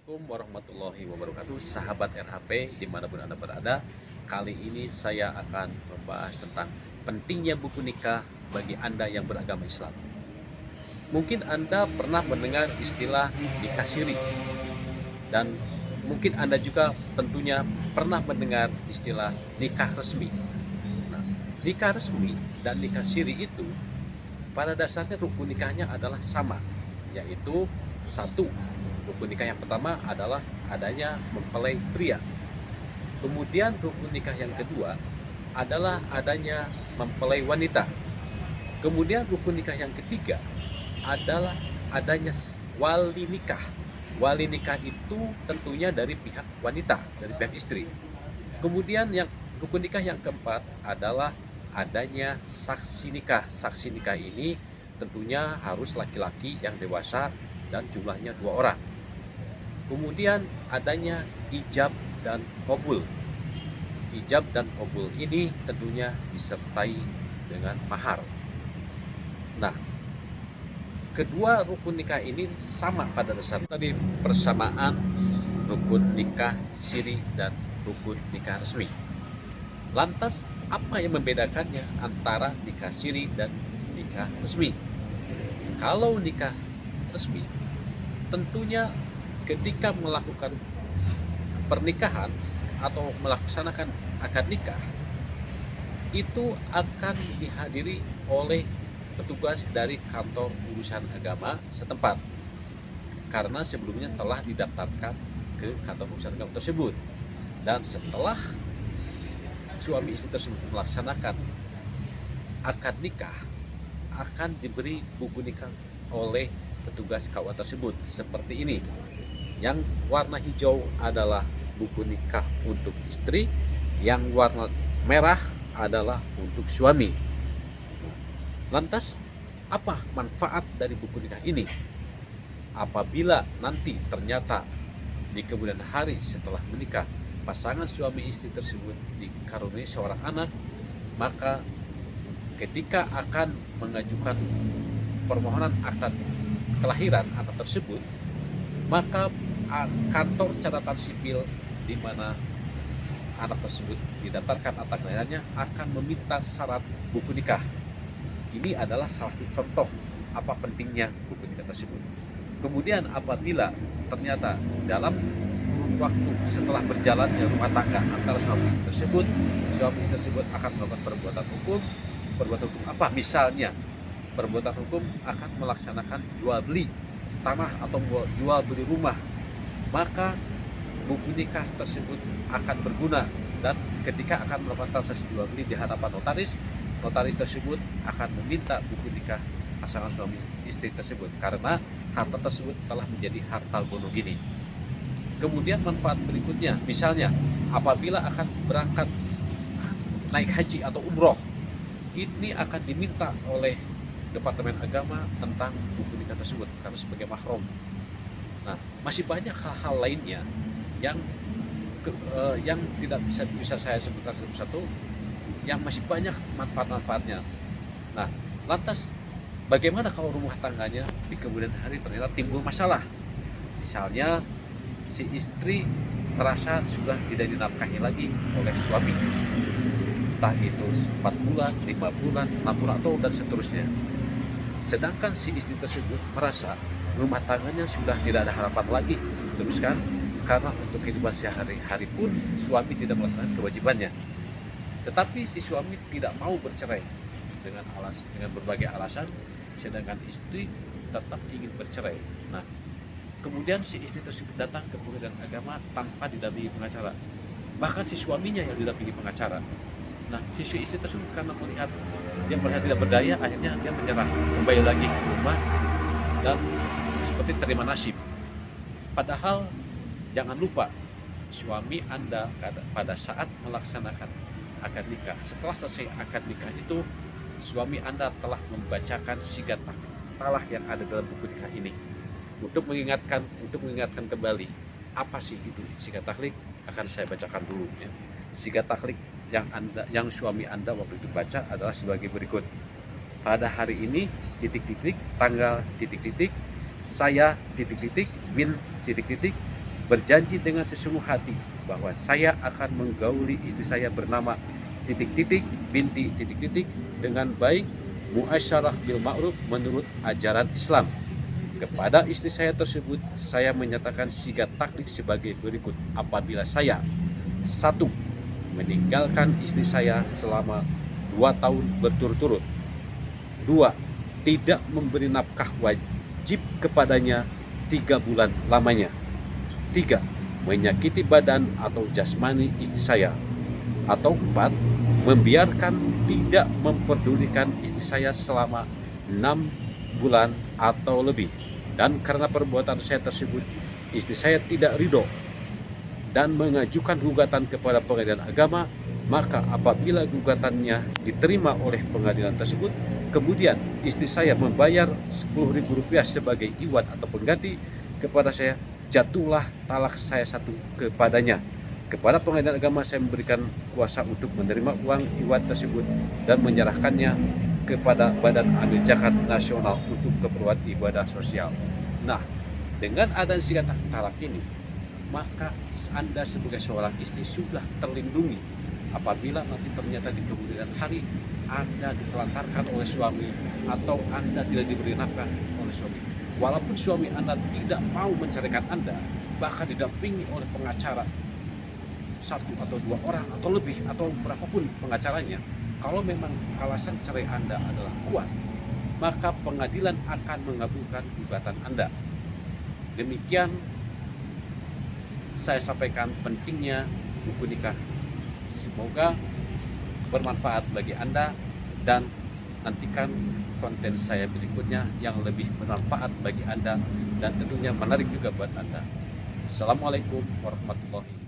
Assalamualaikum warahmatullahi wabarakatuh, sahabat RHP dimanapun Anda berada. Kali ini saya akan membahas tentang pentingnya buku nikah bagi Anda yang beragama Islam. Mungkin Anda pernah mendengar istilah nikah siri, dan mungkin Anda juga tentunya pernah mendengar istilah nikah resmi. Nah, nikah resmi dan nikah siri itu pada dasarnya rukun nikahnya adalah sama, yaitu satu. Rukun nikah yang pertama adalah adanya mempelai pria. Kemudian rukun nikah yang kedua adalah adanya mempelai wanita. Kemudian rukun nikah yang ketiga adalah adanya wali nikah. Wali nikah itu tentunya dari pihak wanita, dari pihak istri. Kemudian yang rukun nikah yang keempat adalah adanya saksi nikah. Saksi nikah ini tentunya harus laki-laki yang dewasa dan jumlahnya 2 orang. Kemudian adanya ijab dan qabul. Ijab dan qabul ini tentunya disertai dengan mahar. Nah, kedua rukun nikah ini sama pada dasarnya. Tadi persamaan rukun nikah siri dan rukun nikah resmi. Lantas apa yang membedakannya antara nikah siri dan nikah resmi? Kalau nikah resmi, tentunya ketika melakukan pernikahan atau melaksanakan akad nikah, itu akan dihadiri oleh petugas dari kantor urusan agama setempat, karena sebelumnya telah didaftarkan ke kantor urusan agama tersebut. Dan setelah suami istri tersebut melaksanakan akad nikah, akan diberi buku nikah oleh petugas KUA tersebut seperti ini. Yang warna hijau adalah buku nikah untuk istri, yang warna merah adalah untuk suami. Lantas, apa manfaat dari buku nikah ini? Apabila nanti ternyata di kemudian hari setelah menikah, pasangan suami istri tersebut dikaruniai seorang anak, maka ketika akan mengajukan permohonan akad kelahiran anak tersebut, maka kantor catatan sipil di mana anak tersebut didaftarkan akta kelahirannya akan meminta syarat buku nikah. Ini adalah salah satu contoh apa pentingnya buku nikah tersebut. Kemudian apabila ternyata dalam waktu setelah berjalannya rumah tangga antara suami istri tersebut akan melakukan perbuatan hukum. Perbuatan hukum apa? Misalnya perbuatan hukum akan melaksanakan jual beli tanah atau jual beli rumah, maka buku nikah tersebut akan berguna. Dan ketika akan melakukan transaksi jual beli di hadapan notaris tersebut akan meminta buku nikah pasangan suami istri tersebut, karena harta tersebut telah menjadi harta gono gini. Kemudian manfaat berikutnya, misalnya apabila akan berangkat naik haji atau umroh, ini akan diminta oleh Departemen Agama tentang buku nikah tersebut karena sebagai mahram. Nah, masih banyak hal-hal lainnya yang tidak bisa saya sebutkan satu-satu, yang masih banyak manfaat-manfaatnya. Nah, lantas bagaimana kalau rumah tangganya di kemudian hari ternyata timbul masalah? Misalnya si istri merasa sudah tidak dinafkahi lagi oleh suami, entah itu 4 bulan, 5 bulan, 6 bulan, atau dan seterusnya. Sedangkan si istri tersebut merasa rumah tangganya sudah tidak ada harapan lagi diteruskan, karena untuk kehidupan sehari-hari pun suami tidak melaksanakan kewajibannya. Tetapi si suami tidak mau bercerai dengan berbagai alasan, sedangkan istri tetap ingin bercerai. Nah, kemudian si istri tersebut datang ke pengadilan agama tanpa didampingi pengacara. Bahkan si suaminya yang didampingi pengacara. Nah, si istri tersebut karena melihat tidak berdaya, akhirnya dia menyerah, kembali lagi ke rumah dan seperti terima nasib. Padahal jangan lupa, suami Anda pada saat melaksanakan akad nikah, setelah selesai akad nikah itu, suami Anda telah membacakan sigat talak yang ada dalam buku nikah ini. Untuk mengingatkan kembali apa sih itu sigat taklak, akan saya bacakan dulu ya. Sigat taklak yang suami Anda waktu itu baca adalah sebagai berikut. Pada hari ini tanggal saya bin berjanji dengan sesungguh hati bahwa saya akan menggauli istri saya bernama binti dengan baik, muasyarah bil ma'ruf menurut ajaran Islam. Kepada istri saya tersebut, saya menyatakan sigat taklik sebagai berikut. Apabila saya 1. Meninggalkan istri saya selama 2 tahun berturut-turut. 2. Tidak memberi nafkah wajib kepadanya 3 bulan lamanya. 3. Menyakiti badan atau jasmani istri saya. Atau 4. Membiarkan tidak memperdulikan istri saya selama 6 bulan atau lebih. Dan karena perbuatan saya tersebut, istri saya tidak ridho dan mengajukan gugatan kepada pengadilan agama, maka apabila gugatannya diterima oleh pengadilan tersebut, kemudian istri saya membayar Rp10.000 sebagai iwat atau pengganti kepada saya, jatuhlah talak saya 1 kepadanya. Kepada pengadilan agama saya memberikan kuasa untuk menerima uang iwat tersebut dan menyerahkannya kepada Badan Amil Zakat Nasional untuk keperluan ibadah sosial. Nah, dengan adanya sigat talak ini, maka Anda sebagai seorang istri sudah terlindungi apabila nanti ternyata di kemudian hari Anda ditelantarkan oleh suami atau Anda tidak diberi nafkah oleh suami. Walaupun suami Anda tidak mau menceraikan Anda, bahkan didampingi oleh pengacara 1 atau 2 orang atau lebih atau berapapun pengacaranya, kalau memang alasan cerai Anda adalah kuat, maka pengadilan akan mengabulkan gugatan Anda. Demikian saya sampaikan pentingnya buku nikah. Semoga bermanfaat bagi Anda dan nantikan konten saya berikutnya yang lebih bermanfaat bagi Anda dan tentunya menarik juga buat Anda. Assalamualaikum warahmatullahi wabarakatuh.